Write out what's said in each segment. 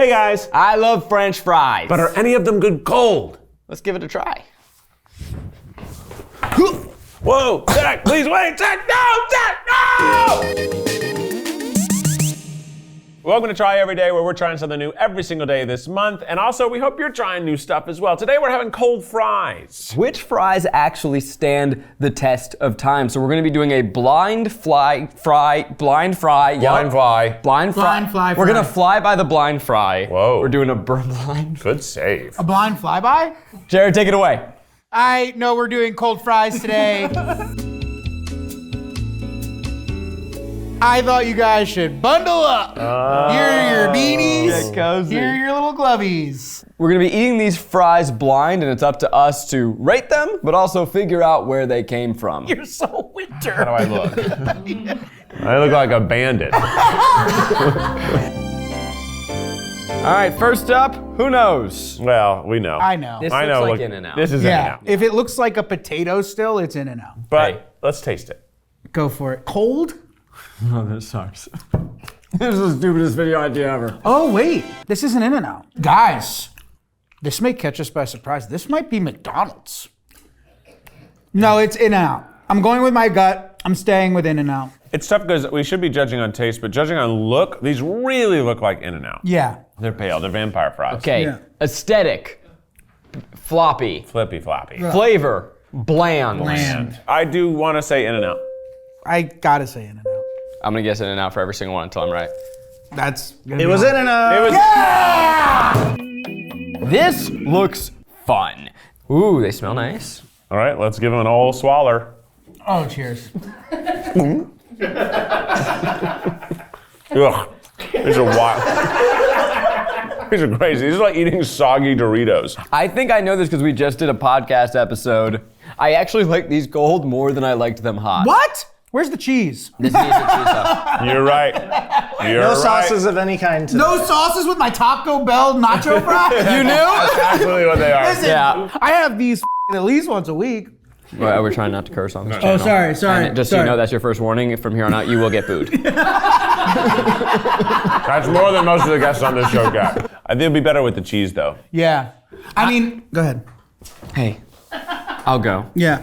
Hey guys. I love French fries. But are any of them good cold? Let's give it a try. Whoa, Zach, please wait. Zach, no! Welcome to Try Every Day, where we're trying something new every single day this month. And also, we hope you're trying new stuff as well. Today, we're having cold fries. Which fries actually stand the test of time? So we're going to be doing a blind fry. Blind fry. We're going to fly by the blind fry. Whoa. We're doing a blind. Good save. A blind flyby? Jared, take it away. I know we're doing cold fries today. I thought you guys should bundle up. Here are your beanies. Here are your little glovies. We're gonna be eating these fries blind, and it's up to us to rate them, but also figure out where they came from. You're so winter. How do I look? I look like a bandit. All right, first up, who knows? Well, we know. I know. This I looks know. like Look, In-N-Out. This is Yeah. In-N-Out. If it looks like a potato still, it's In-N-Out. But Hey. let's taste it. Go for it. Cold? Oh, this sucks. This is the stupidest video idea ever. Oh, wait. This isn't In-N-Out. Guys, this may catch us by surprise. This might be McDonald's. No, it's In-N-Out. I'm going with my gut. I'm staying with In-N-Out. It's tough because we should be judging on taste, but judging on look, these really look like In-N-Out. Yeah. They're pale. They're vampire fries. Okay, Yeah. aesthetic, floppy, Flippy floppy. flavor, bland. Bland. I do want to say In-N-Out. I gotta say In-N-Out. I'm gonna guess In-N-Out for every single one until I'm right. That's gonna It be was hard. In-N-Out. This looks fun. Ooh, they smell nice. All right, let's give them an old swaller. Oh, cheers. Ugh. These are wild. These are crazy. These are like eating soggy Doritos. I think I know this because we just did a podcast episode. I actually like these cold more than I liked them hot. What? Where's the cheese? This needs a cheese sauce. You're right. You're No right. sauces of any kind today. No sauces with my Taco Bell nacho fries? You knew? That's absolutely what they are. Listen, Yeah. I have these at least once a week. Well, we're trying not to curse on this Oh, channel. sorry. And just so you know, that's your first warning. From here on out, you will get booed. That's more than most of the guests on this show got. I think it'd be better with the cheese, though. Yeah. I mean, go ahead. Hey, I'll go. Yeah.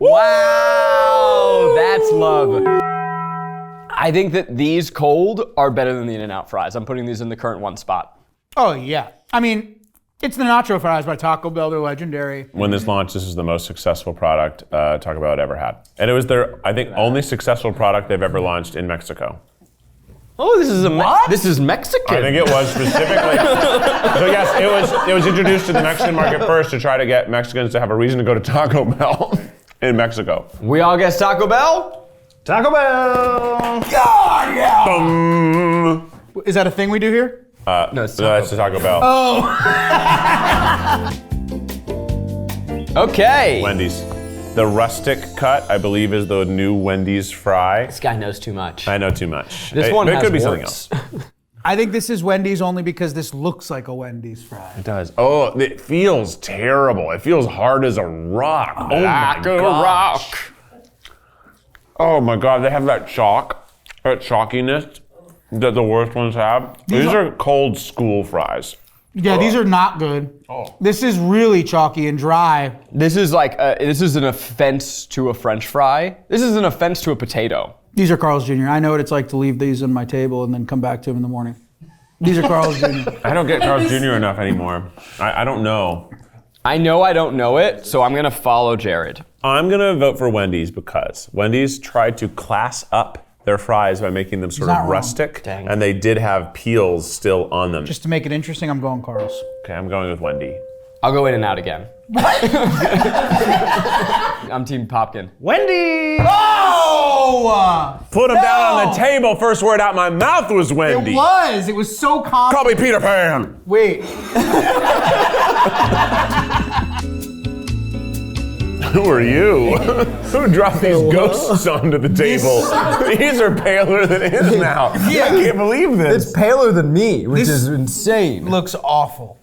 Wow, that's love. I think that these cold are better than the In-N-Out fries. I'm putting these in the current one spot. Oh, yeah. I mean, it's the nacho fries by Taco Bell. They're legendary. When this launched, this is the most successful product Taco Bell had ever had. And it was their, I think, only successful product they've ever launched in Mexico. Oh, this is this is Mexican. I think it was specifically. So yes, it was introduced to the Mexican market first to try to get Mexicans to have a reason to go to Taco Bell in Mexico. We all guess Taco Bell? Taco Bell. Is that a thing we do here? No, it's That's the Taco Bell. Okay. Wendy's. The rustic cut, I believe, is the new Wendy's fry. This guy knows too much. I know too much. This It- one but has it could be warts. something else. I think this is Wendy's only because this looks like a Wendy's fry. It does. Oh, it feels terrible. It feels hard as a rock. Oh my Like a gosh. rock. Oh my God, they have that chalkiness that the worst ones have. These are cold school fries. Yeah, these are not good. Oh. This is really chalky and dry. This is like this is an offense to a French fry. This is an offense to a potato. These are Carl's Jr. I know what it's like to leave these on my table and then come back to them in the morning. These are Carl's Jr. I don't get Carl's Jr. enough anymore. I don't know. I know I don't know it, so I'm gonna follow Jared. I'm gonna vote for Wendy's because Wendy's tried to class up their fries by making them sort not of wrong. rustic, Dang. and they did have peels still on them. Just to make it interesting, I'm going Carl's. Okay, I'm going with Wendy. I'll go In-N-Out again. I'm Team Popkin. Wendy. Oh! Put them down on the table. First word out my mouth was Wendy. It was so calm. Call me Peter Pan. Wait. Who are you? Who dropped these ghosts onto the table? These are paler than In-N-Out. Yeah. I can't believe this. It's paler than me, which This- is insane. Looks awful.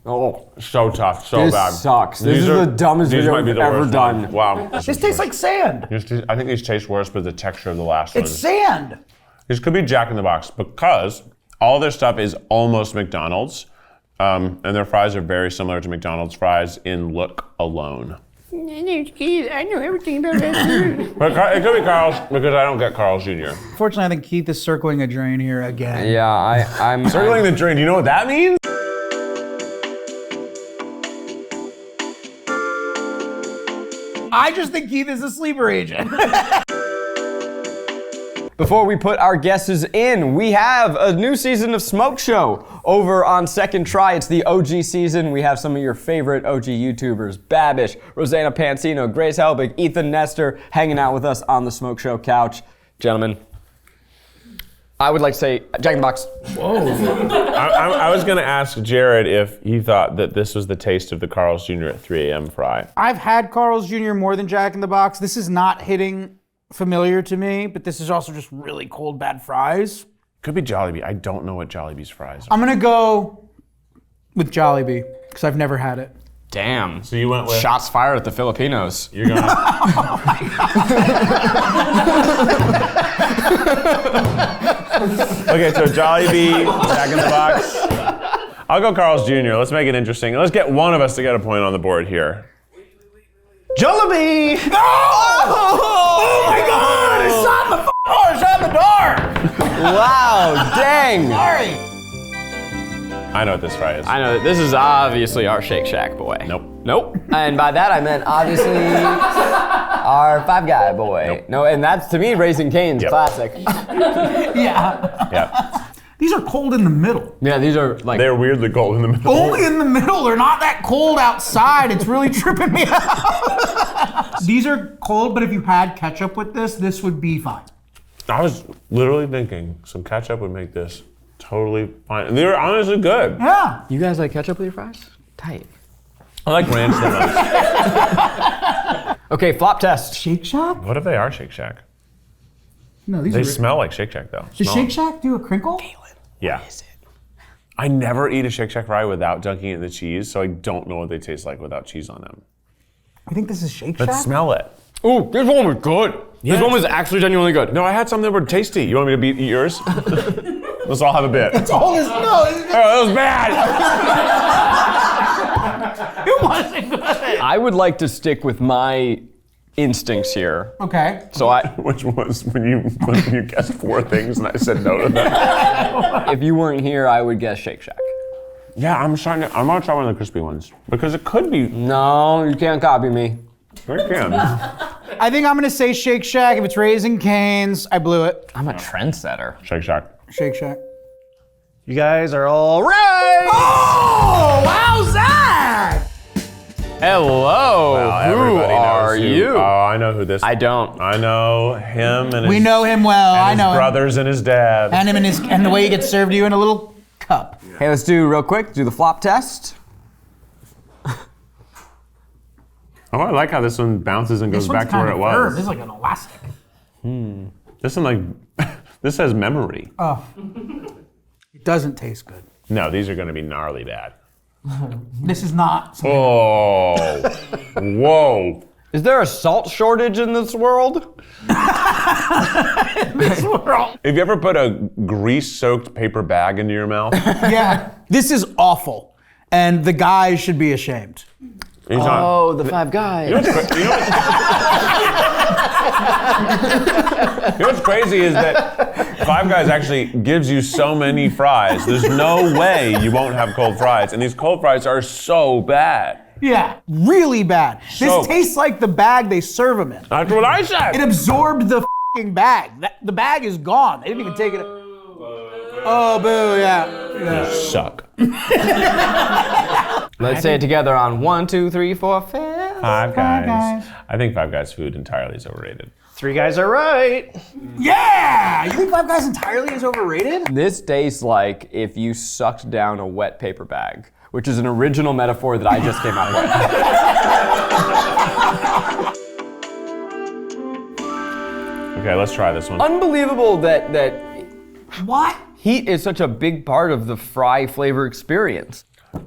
Oh, So tough, so this bad. sucks. This These is are- the dumbest these video might be we've the ever worst done. ones. Wow. This tastes like sand. I think these taste worse, but the texture of the last It's one. sand. This could be Jack in the Box because all their stuff is almost McDonald's, and their fries are very similar to McDonald's fries in look alone. I know everything about that. But it could be Carl's because I don't get Carl's Jr. Fortunately, I think Keith is circling a drain here again. Yeah, I'm Circling the drain, do you know what that means? I just think Keith is a sleeper agent. Before we put our guesses in, we have a new season of Smoke Show over on Second Try. It's the OG season. We have some of your favorite OG YouTubers, Babish, Rosanna Pansino, Grace Helbig, Ethan Nestor, hanging out with us on the Smoke Show couch. Gentlemen, I would like to say Jack in the Box. I was going to ask Jared if he thought that this was the taste of the Carl's Jr. at 3 a.m. fry. I've had Carl's Jr. more than Jack in the Box. This is not hitting familiar to me, but this is also just really cold, bad fries. Could be Jollibee. I don't know what Jollibee's fries are. I'm gonna go with Jollibee because I've never had it. Damn. So you went with... Shots fired at the Filipinos. You're going Okay, so Jollibee, Jack in the Box. I'll go Carl's Jr. Let's make it interesting. Let's get one of us to get a point on the board here. Jollibee! Oh my God! It's on the door! It's on the door! Wow, dang. Sorry. I know what this fry is. I know that this is obviously our Shake Shack boy. Nope. Nope. And by that I meant obviously our Five Guy boy. Nope. No, and that's to me Raising Cane's Yep. classic. Yeah. Yeah. These are cold in the middle. Yeah, these are like They're weirdly cold in the middle. Only in the middle. They're not that cold outside. It's really tripping me out. These are cold, but if you had ketchup with this would be fine. I was literally thinking some ketchup would make this totally fine. And they were honestly good. Yeah. You guys like ketchup with your fries? Tight. I like ranch the most. Okay, flop test. Shake Shack? What if they are Shake Shack? No, these They are. smell like Shake Shack though. Does Smell Shake them. Shack do a crinkle? Yeah. What is it? I never eat a Shake Shack fry without dunking it in the cheese, so I don't know what they taste like without cheese on them. I think this is Shake But Shack. smell it. Ooh, this one was good. This one was actually genuinely good. No, I had some that were tasty. You want me to eat yours? Let's all have a bit. Oh, this, no, Oh, that was bad. it wasn't good. I would like to stick with my instincts here. Okay. So Which was when you guessed 4 things and I said no to them. if you weren't here, I would guess Shake Shack. Yeah, I'm gonna try one of the crispy ones because it could be. No, you can't copy me. I can. I think I'm gonna say Shake Shack. If it's Raising Cane's, I blew it. I'm a trendsetter. Shake Shack. Shake Shack. You guys are all right! Oh, how's that? Hello. Well, who everybody knows are who- you? Oh, I know who this. I don't. I know him and We his, know him well. and I his know him. brothers and his dad. And him and the way he gets served to you in a little cup. Hey, let's do real quick. Do the flop test. Oh, I like how this one bounces and goes This one's back to where kind it of firm. was. This is like an elastic. This one like this has memory. Oh. It doesn't taste good. No, these are going to be gnarly bad. This is not. Oh, whoa. Is there a salt shortage in this world? Have you ever put a grease-soaked paper bag into your mouth? Yeah. This is awful. And the guy should be ashamed. He's not. Oh, the Five Guys. You know what's crazy is that Five Guys actually gives you so many fries. There's no way you won't have cold fries. And these cold fries are so bad. Yeah. Really bad. So- This tastes like the bag they serve them in. That's what I said. It absorbed the f***ing bag. The bag is gone. They didn't even take it. Oh, boo, yeah. Suck. Let's say it together on 1, 2, 3, 4, 5. Five Guys. Guys. I think Five Guys food entirely is overrated. 3 guys are right. Yeah! You think Five Guys entirely is overrated? This tastes like if you sucked down a wet paper bag, which is an original metaphor that I just came up with. Okay, let's try this one. Unbelievable that What? heat is such a big part of the fry flavor experience.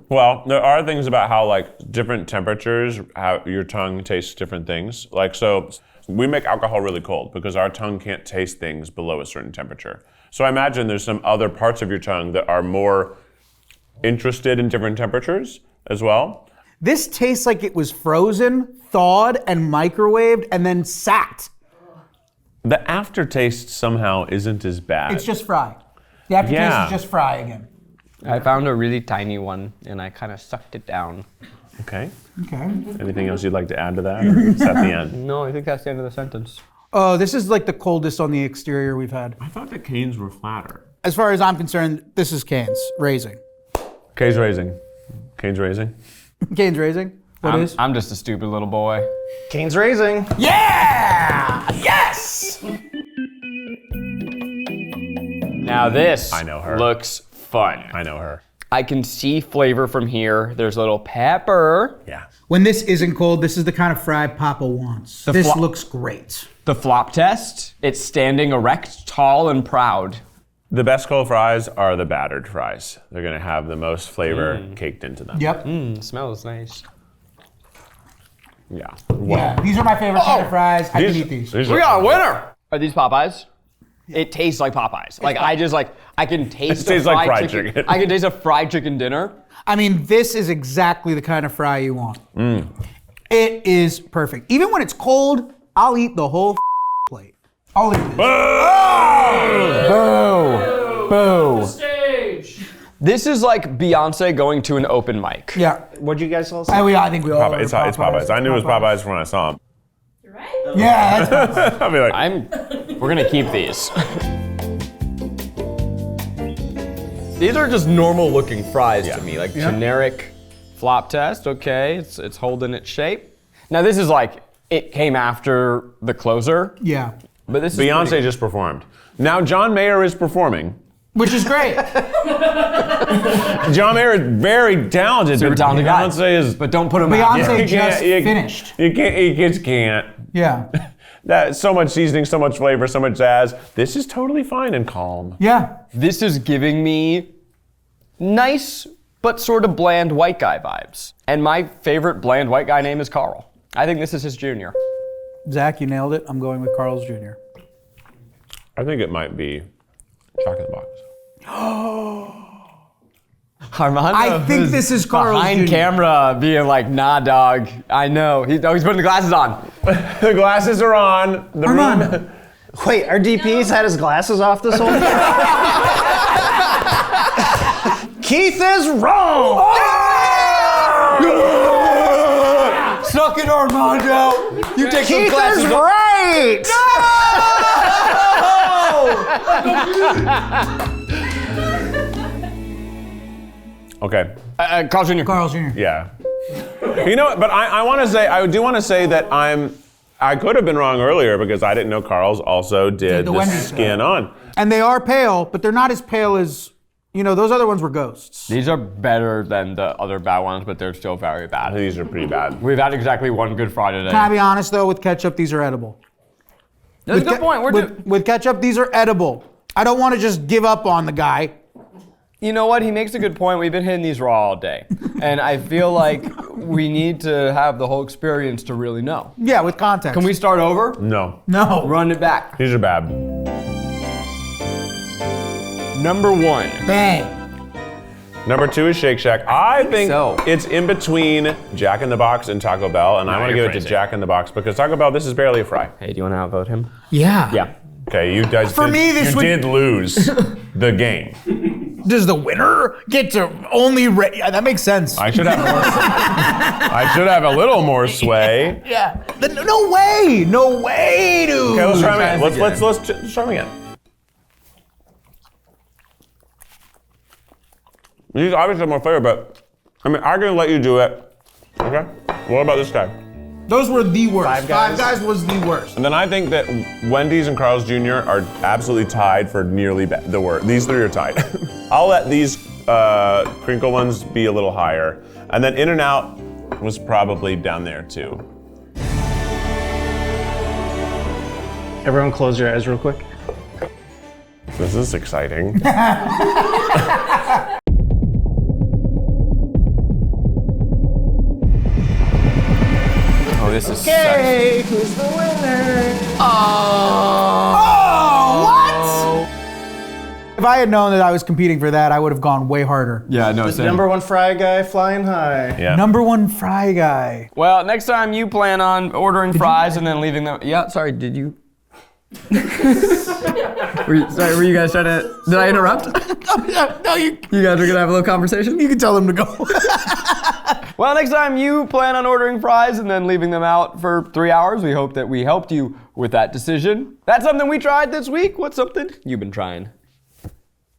Well, there are things about how like different temperatures, how your tongue tastes different things. Like so we make alcohol really cold because our tongue can't taste things below a certain temperature. So I imagine there's some other parts of your tongue that are more interested in different temperatures as well. This tastes like it was frozen, thawed, and microwaved, and then sat. The aftertaste somehow isn't as bad. It's just fry. The aftertaste Yeah. is just fry again. I found a really tiny one and I kind of sucked it down. Okay. Okay. Anything else you'd like to add to that? Or is that the end? No, I think that's the end of the sentence. Oh, this is like the coldest on the exterior we've had. I thought the canes were flatter. As far as I'm concerned, this is Canes raising. Canes raising. Canes raising. Canes raising? What is? I'm just a stupid little boy. Cane's raising. Yeah! Yes! Now this I know her. looks fun. I know her. I can see flavor from here. There's a little pepper. Yeah. When this isn't cold, this is the kind of fry Papa wants. This fla- looks great. The flop test, it's standing erect, tall, and proud. The best cold fries are the battered fries. They're gonna have the most flavor caked into them. Yep. Smells nice. Yeah. Yeah, these are my favorite kind of fries. I can eat these. These We are- got a winner! Are these Popeyes? It tastes like Popeyes. Like I can taste tastes like fried chicken. I can taste a fried chicken dinner. I mean, this is exactly the kind of fry you want. It is perfect. Even when it's cold, I'll eat the whole plate. I'll eat this. Boo. This is like Beyonce going to an open mic. Yeah. What'd you guys all say? I think we all Popeyes. It's Popeyes. I knew it was Popeyes when I saw them. Yeah, that's I'll be like, We're gonna keep these. These are just normal looking fries to me, like generic flop test. Okay, it's holding its shape. Now this is like, it came after the closer, yeah. but this is Beyonce pretty- just performed. Now John Mayer is performing. Which is great. John Mayer is very talented. Super but talented guy. Beyonce is. But don't put them out. Beyonce You can't- just you- finished. You can't. You just can't. Yeah. That so much seasoning, so much flavor, so much jazz. This is totally fine and calm. Yeah. This is giving me nice but sort of bland white guy vibes. And my favorite bland white guy name is Carl. I think this is his junior. Zach, you nailed it. I'm going with Carl's Jr. I think it might be Chocolate Box. Armando, I think who's this is Carl's behind Jr. camera being like, nah, dog. I know. He's putting the glasses on. The glasses are on. The Armando. room. Wait, our DP's had his glasses off this whole time? Keith is wrong! Suck it, Armando. You take Keith those glasses is off. right! Okay. Carl Jr. Carl's Jr. Yeah. You know what? But I do want to say that I could have been wrong earlier because I didn't know Carl's also did the the Wendy skin on. And they are pale, but they're not as pale as, those other ones were ghosts. These are better than the other bad ones, but they're still very bad. These are pretty bad. We've had exactly one good fry today. Can I be honest though, with ketchup, these are edible. That's a good point. With ketchup, these are edible. I don't want to just give up on the guy. You know what? He makes a good point. We've been hitting these raw all day. And I feel like we need to have the whole experience to really know. Yeah, with context. Can we start over? No. No. Run it back. These are bad. Number one. Bang. Number 2 is Shake Shack. I think so. it's in between Jack in the Box and Taco Bell, and I want to you're give it to crazy. Jack in the Box because Taco Bell, this is barely a fry. Hey, do you want to outvote him? Yeah. Yeah. Okay, you guys For me, this you would- did lose the game. Does the winner get to only yeah, that makes sense. I should have more. I should have a little more sway. Yeah. No way. No way, dude. Okay, let's try them Try again. this Let's try them again. These obviously have more flavor, but I'm gonna let you do it. Okay. What about this guy? Those were the worst. Five Guys. Five Guys was the worst. And then I think that Wendy's and Carl's Jr. are absolutely tied for nearly the worst. These 3 are tied. I'll let these crinkle ones be a little higher. And then In-N-Out was probably down there too. Everyone close your eyes real quick. This is exciting. Oh, this is Okay, who's the winner? Oh, what? If I had known that I was competing for that, I would have gone way harder. Yeah, no, The same. number one fry guy flying high. Yeah. Number one fry guy. Well, next time you plan on ordering fries and then leaving them. Yeah, sorry, did you? were you guys trying to? Did I interrupt? No, you guys are gonna have a little conversation? can tell them to go. Well, next time you plan on ordering fries and then leaving them out for 3 hours, we hope that we helped you with that decision. That's something we tried this week. What's something you've been trying?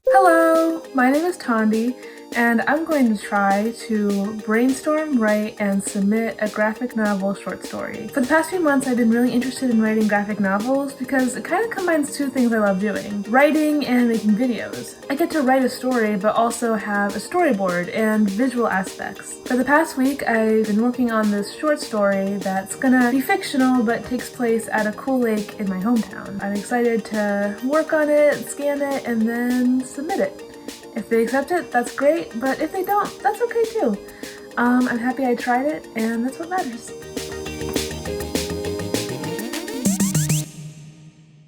Hello, my name is Tondi, and I'm going to try to brainstorm, write, and submit a graphic novel short story. For the past few months, I've been really interested in writing graphic novels because it kind of combines two things I love doing, writing and making videos. I get to write a story, but also have a storyboard and visual aspects. For the past week, I've been working on this short story that's gonna be fictional, but takes place at a cool lake in my hometown. I'm excited to work on it, scan it, and then submit it. If they accept it, that's great, but if they don't, that's okay too. I'm happy I tried it, and that's what matters.